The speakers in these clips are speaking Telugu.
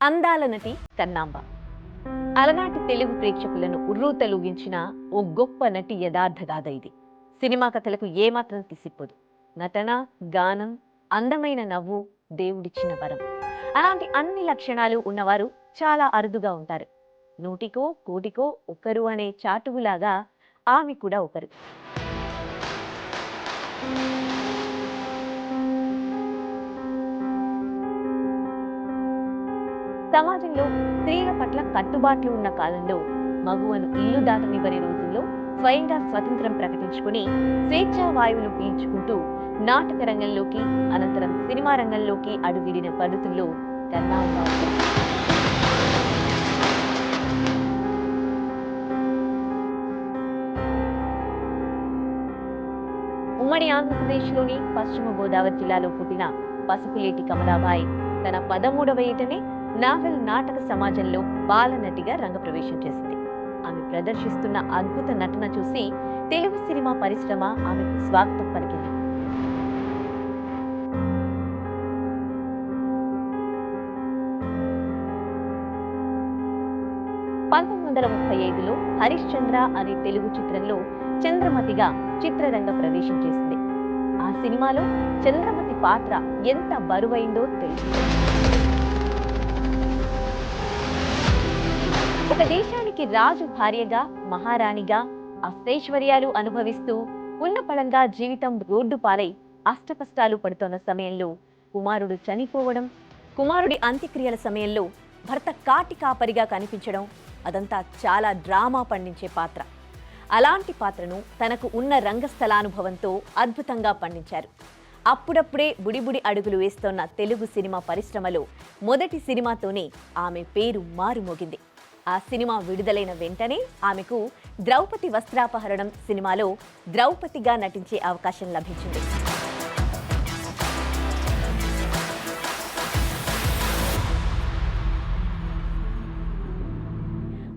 అందాల నటి కన్నాంబ అలనాటి తెలుగు ప్రేక్షకులను ఉర్రూతలూగించిన ఓ గొప్ప నటి యథార్థ గాథ ఇది. సినిమా కథలకు ఏమాత్రం తీసిపోదు. నటన, గానం, అందమైన నవ్వు దేవుడిచ్చిన వరం. అలాంటి అన్ని లక్షణాలు ఉన్నవారు చాలా అరుదుగా ఉంటారు. నూటికో కోటికో ఒకరు అనే చాటువులాగా ఆమె కూడా ఒకరు. సమాజంలో స్త్రీల పట్ల కట్టుబాట్లు ఉన్న కాలంలో మగువను ఇల్లు దాటనివ్వని రోజుల్లో స్వయంగా స్వతంత్రం ప్రకటించుకుని స్వేచ్ఛా వాయువులు పీల్చుకుంటూ నాటక రంగంలోకి, అనంతరం సినిమా రంగంలోకి అడుగిడిన పద్ధతుల్లో కన్నాంబ. ఉమ్మడి ఆంధ్రప్రదేశ్లోని పశ్చిమ గోదావరి జిల్లాలో పుట్టిన పసుపులేటి కమలాబాయి తన 13వ ఏటనే నావెల్ నాటక సమాజంలో బాలనటిగా రంగప్రవేశం చేసింది. ఆమె ప్రదర్శిస్తున్న అద్భుత నటన చూసి తెలుగు సినిమా పరిశ్రమ ఆమెకు స్వాగతం పలికింది. (1935) హరిశ్చంద్ర అనే తెలుగు చిత్రంలో చంద్రమతిగా చిత్రరంగ ప్రవేశం చేసింది. ఆ సినిమాలో చంద్రమతి పాత్ర ఎంత బరువైందో తెలుసు. ఒక దేశానికి రాజు భార్యగా, మహారాణిగా అష్టైశ్వర్యాలు అనుభవిస్తూ ఉన్న పళంగా జీవితం రోడ్డు పాలై అష్టకష్టాలు పడుతున్న సమయంలో కుమారుడు చనిపోవడం, కుమారుడి అంత్యక్రియల సమయంలో భర్త కాటి కాపరిగా కనిపించడం, అదంతా చాలా డ్రామా పండించే పాత్ర. అలాంటి పాత్రను తనకు ఉన్న రంగస్థలానుభవంతో అద్భుతంగా పండించారు. అప్పుడప్పుడే బుడిబుడి అడుగులు వేస్తోన్న తెలుగు సినిమా పరిశ్రమలో మొదటి సినిమాతోనే ఆమె పేరు మారుమోగింది. ఆ సినిమా విడుదలైన వెంటనే ఆమెకు ద్రౌపది వస్త్రాపహరణం సినిమాలో ద్రౌపదిగా నటించే అవకాశం లభించింది.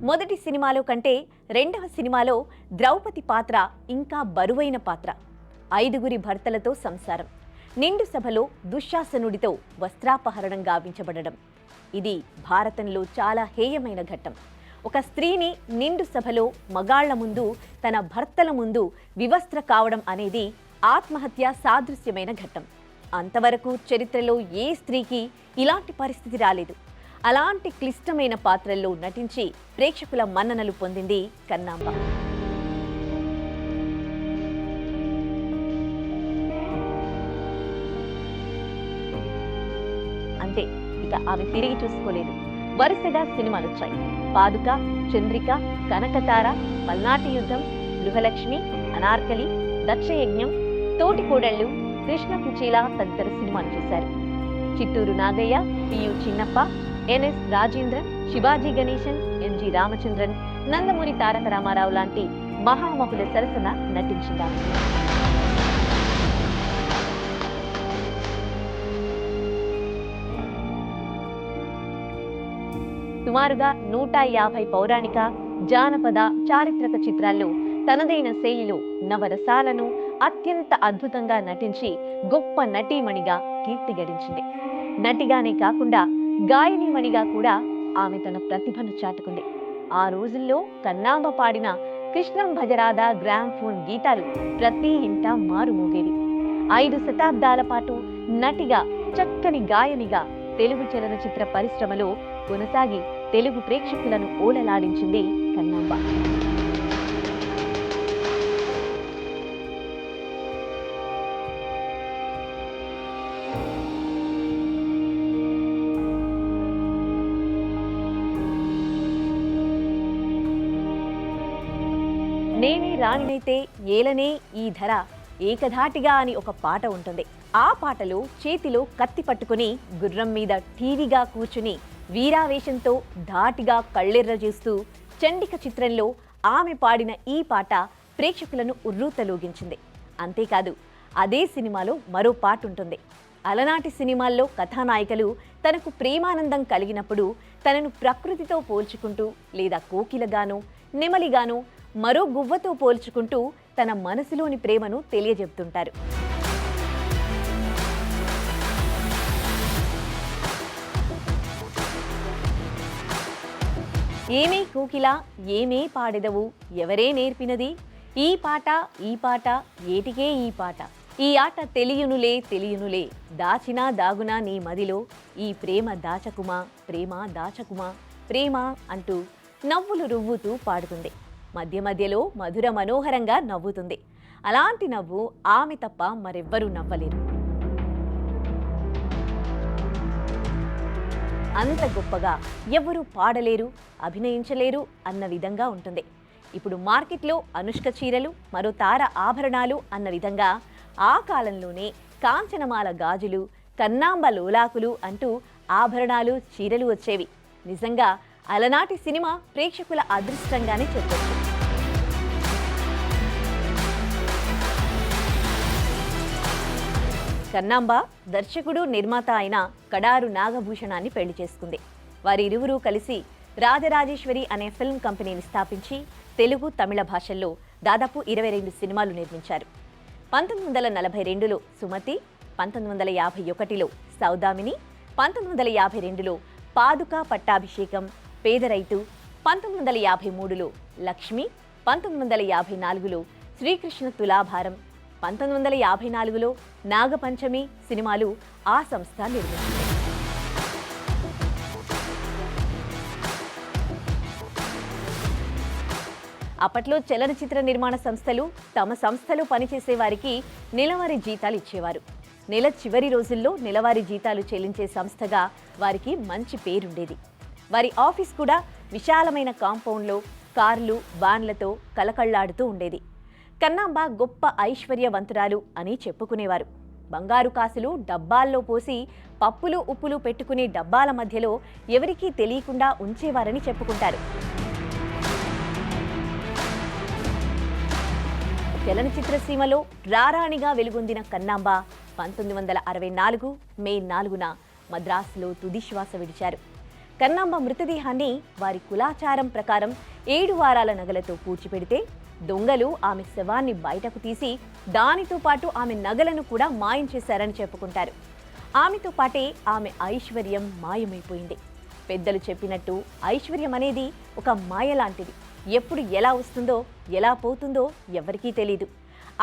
మొదటి సినిమాలో కంటే రెండవ సినిమాలో ద్రౌపది పాత్ర ఇంకా బరువైన పాత్ర. 5గురి భర్తలతో సంసారం, నిండు సభలో దుశ్శాసనుడితో వస్త్రాపహరణం గావించబడడం. ఇది భారతంలో చాలా హేయమైన ఘట్టం. ఒక స్త్రీని నిండు సభలో మగాళ్ల ముందు, తన భర్తల ముందు వివస్త్ర కావడం అనేది ఆత్మహత్య సాదృశ్యమైన ఘట్టం. అంతవరకు చరిత్రలో ఏ స్త్రీకి ఇలాంటి పరిస్థితి రాలేదు. అలాంటి క్లిష్టమైన పాత్రల్లో నటించి ప్రేక్షకుల మన్ననలు పొందింది కన్నాంబ. అంతే, ఇక ఆమె తిరిగి చూసుకోలేదు. వరుసగా సినిమాలు వచ్చాయి. పాదుక, చంద్రిక, కనకతార, పల్నాటి యుద్ధం, గృహలక్ష్మి, అనార్కలి, దక్షయజ్ఞం, తోటి కోడళ్లు, కృష్ణ కుచేల తదితర సినిమాలు చేశారు. చిత్తూరు నాగయ్య, పియు చిన్నప్ప, ఎన్ఎస్ రాజేంద్రన్, శివాజీ గణేశన్, ఎన్జి రామచంద్రన్, నందమూరి తారక రామారావు లాంటి మహామహుల సరసన నటించిందారు. సుమారుగా 150 పౌరాణిక, జానపద, చారిత్రక చిత్రాల్లో తనదైన శైలిలో నవరసాలను అత్యంత అద్భుతంగా నటించి గొప్ప నటీమణిగా కీర్తి గడించింది. నటిగానే కాకుండా గాయనిమణిగా కూడా ఆమె తన ప్రతిభను చాటుకుంది. ఆ రోజుల్లో కన్నాంబ పాడిన కృష్ణం భజరాధ గ్రామ్ఫోన్ గీతాలు ప్రతి ఇంట మారుమోగేవి. 5 శతాబ్దాల పాటు నటిగా, చక్కని గాయనిగా తెలుగు చలనచిత్ర పరిశ్రమలో కొనసాగి తెలుగు ప్రేక్షకులను ఓలలాడించింది కన్నాంబ. నేనే రాణినైతే ఏలనే ఈ ధర ఏకధాటిగా అని ఒక పాట ఉంటుంది. ఆ పాటలో చేతిలో కత్తి పట్టుకుని గుర్రం మీద ఠీవిగా కూర్చుని వీరావేశంతో ధాటిగా కళ్ళెర్ర చేస్తూ చండిక చిత్రంలో ఆమె పాడిన ఈ పాట ప్రేక్షకులను ఉర్రూతలూగించింది. అంతేకాదు, అదే సినిమాలో మరో పాట ఉంటుంది. అలనాటి సినిమాల్లో కథానాయికలు తనకు ప్రేమానందం కలిగినప్పుడు తనను ప్రకృతితో పోల్చుకుంటూ లేదా కోకిలగానో, నెమలిగానో, మరో గువ్వతో పోల్చుకుంటూ తన మనసులోని ప్రేమను తెలియజెప్తుంటారు. ఏమే కోకిలా ఏమే పాడెదవు ఎవరే నేర్పినది ఈ పాట ఏటికే ఈ పాట ఈ ఆట తెలియనులే దాచినా దాగునా నీ మదిలో ఈ ప్రేమ దాచకుమా ప్రేమ అంటూ నవ్వులు రువ్వుతూ పాడుతుంది. మధ్య మధ్యలో మధుర మనోహరంగా నవ్వుతుంది. అలాంటి నవ్వు ఆమె తప్ప మరెవ్వరూ నవ్వలేరు. అంత గొప్పగా ఎవ్వరూ పాడలేరు, అభినయించలేరు అన్న విధంగా ఉంటుంది. ఇప్పుడు మార్కెట్లో అనుష్క చీరలు, మరో తార ఆభరణాలు అన్న విధంగా ఆ కాలంలోనే కాంచనమాల గాజులు, కన్నాంబ లోలాకులు అంటూ ఆభరణాలు, చీరలు వచ్చేవి. నిజంగా అలనాటి సినిమా ప్రేక్షకుల అదృష్టంగానే చెప్పొచ్చు. కన్నాంబ దర్శకుడు, నిర్మాత అయిన కడారు నాగభూషణాన్ని పెళ్లి చేసుకుంది. వారిరువురూ కలిసి రాజరాజేశ్వరి అనే ఫిల్మ్ కంపెనీని స్థాపించి తెలుగు, తమిళ భాషల్లో దాదాపు 22 సినిమాలు నిర్మించారు. 1942లో సుమతి, 1951లో సౌదామిని, 1952లో పాదుకా పట్టాభిషేకం, పేదరైతు, 1953లో లక్ష్మి, 1954లో శ్రీకృష్ణ తులాభారం, 1954లో నాగపంచమి సినిమాలు ఆ సంస్థ నిర్మించింది. అప్పట్లో చలనచిత్ర నిర్మాణ సంస్థలు తమ సంస్థలో పనిచేసే వారికి నెలవారీ జీతాలు ఇచ్చేవారు. నెల చివరి రోజుల్లో నెలవారీ జీతాలు చెల్లించే సంస్థగా వారికి మంచి పేరుండేది. వారి ఆఫీస్ కూడా విశాలమైన కాంపౌండ్లో కార్లు, వ్యాన్లతో కలకళ్లాడుతూ ఉండేది. కన్నాంబ గొప్ప ఐశ్వర్యవంతురాలు అని చెప్పుకునేవారు. బంగారు కాసులు డబ్బాల్లో పోసి పప్పులు, ఉప్పులు పెట్టుకునే డబ్బాల మధ్యలో ఎవరికీ తెలియకుండా ఉంచేవారని చెప్పుకుంటారు. చలనచిత్ర సీమలో రారాణిగా వెలుగొందిన కన్నాంబ 1964 మే 4న మద్రాసులో తుదిశ్వాస విడిచారు. కన్నాంబ మృతదేహాన్ని వారి కులాచారం ప్రకారం 7 వారాల నగలతో పూడ్చిపెడితే దొంగలు ఆమె శవాన్ని బయటకు తీసి దానితో పాటు ఆమె నగలను కూడా మాయం చేశారని చెప్పుకుంటారు. ఆమెతో పాటే ఆమె ఐశ్వర్యం మాయమైపోయింది. పెద్దలు చెప్పినట్టు ఐశ్వర్యం అనేది ఒక మాయ లాంటిది. ఎప్పుడు ఎలా వస్తుందో, ఎలా పోతుందో ఎవరికీ తెలీదు.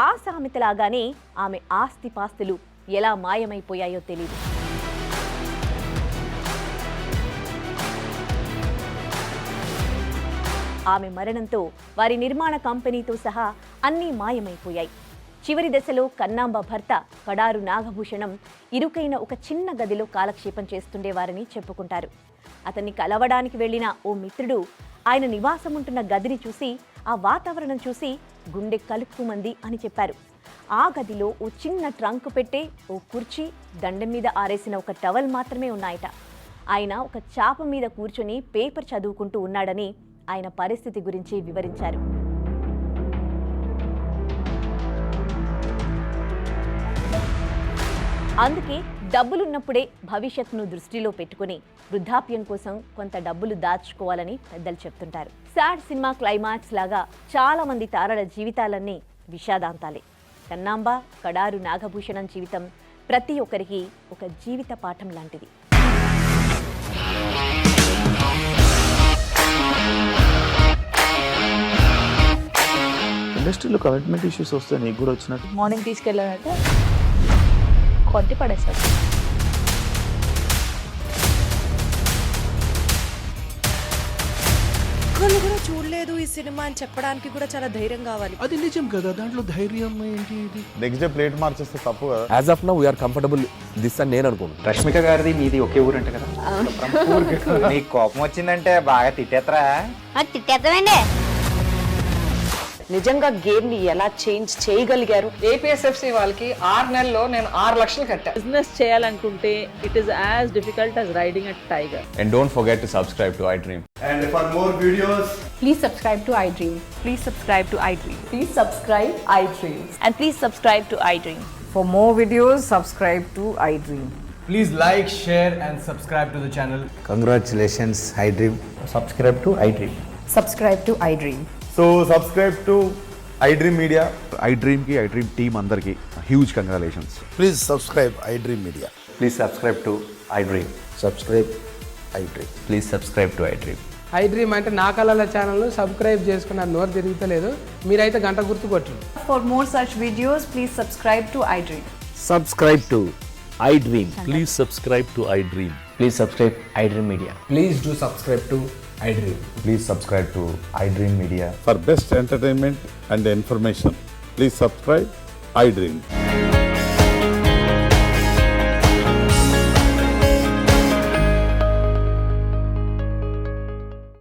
ఆ సామెతలాగానే ఆమె ఆస్తిపాస్తులు ఎలా మాయమైపోయాయో తెలీదు. ఆమె మరణంతో వారి నిర్మాణ కంపెనీతో సహా అన్నీ మాయమైపోయాయి. చివరి దశలో కన్నాంబ భర్త కడారు నాగభూషణం ఇరుకైన ఒక చిన్న గదిలో కాలక్షేపం చేస్తుండేవారని చెప్పుకుంటారు. అతన్ని కలవడానికి వెళ్లిన ఓ మిత్రుడు ఆయన నివాసం ఉంటున్న గదిని చూసి, ఆ వాతావరణం చూసి గుండె కలుక్కుమంది అని చెప్పారు. ఆ గదిలో ఓ చిన్న ట్రంక్ పెట్టే, ఓ కుర్చీ, దండం మీద ఆరేసిన ఒక టవల్ మాత్రమే ఉన్నాయట. ఆయన ఒక చాప మీద కూర్చొని పేపర్ చదువుకుంటూ ఉన్నాడని ఆయన పరిస్థితి గురించి వివరించారు. అందుకే డబ్బులున్నప్పుడే భవిష్యత్తును దృష్టిలో పెట్టుకుని వృద్ధాప్యం కోసం కొంత డబ్బులు దాచుకోవాలని పెద్దలు చెప్తుంటారు. సాడ్ సినిమా క్లైమాక్స్ లాగా చాలా మంది తారల జీవితాలన్నీ విషాదాంతాలే. కన్నాంబ, కడారు నాగభూషణం జీవితం ప్రతి ఒక్కరికి ఒక జీవిత పాఠం లాంటిది. ఇండస్ట్రీలో కమిట్మెంట్ ఇష్యూస్ వస్తే నీకు కూడా వచ్చినట్టు? మార్నింగ్ తీసుకెళ్ళాలంటే కొట్టి పడేస్తారు. ఒక్కళ్ళు కూడా చూడలేదు ఈ సినిమా అని చెప్పడానికి కూడా చాలా ధైర్యం కావాలి. అది నిజం కదా, దాంట్లో ధైర్యం ఏంటి? ఇది నెక్స్ట్ డే ప్లేట్ మార్చేస్తే తప్పు కదా. As of now we are comfortable this అని నేను అనుకుంటున్నాను. రష్మిక గారిది మీది ఒకే ఊరంట కదా? నీకు కోపం వచ్చిందంటే బాగా తిట్టేత్తరా? తిట్టేద్దామండి. నిజంగా గేమ్ ని ఎలా చేంజ్ చేయగలిగారు? ఏపీఎస్ఎఫ్సి వాళ్ళకి 6 నెలల్లో నేను 6 లక్షలు కట్టా. బిజినెస్ చేయాలనుకుంటే it is as difficult as riding a tiger. And don't forget to subscribe to iDream. And for more videos, please subscribe to iDream. Please subscribe to iDream. Please subscribe iDream. And please subscribe to iDream. For more videos, subscribe to iDream. Please like, share and subscribe to the channel. Congratulations iDream. Subscribe to iDream. Subscribe to iDream. So subscribe to iDream media. ఐ డ్రీమ్కి ఐ డ్రీమ్ టీమ్ అందరికి huge congratulations. Please subscribe iDream media. Please subscribe to iDream. Subscribe iDream. Please subscribe to iDream. IDream అంటే నా కళల ఛానల్ సబ్స్క్రైబ్ చేసుకున్న నోరు తిరుగుతలేదు, మీరైతే గంట గుర్తు కొట్టండి. For more such videos, please subscribe to iDream. Subscribe to iDream. Please subscribe to iDream. Please subscribe iDream media. Please do subscribe to iDream. Please subscribe to iDream media. For best entertainment and information please subscribe I dream.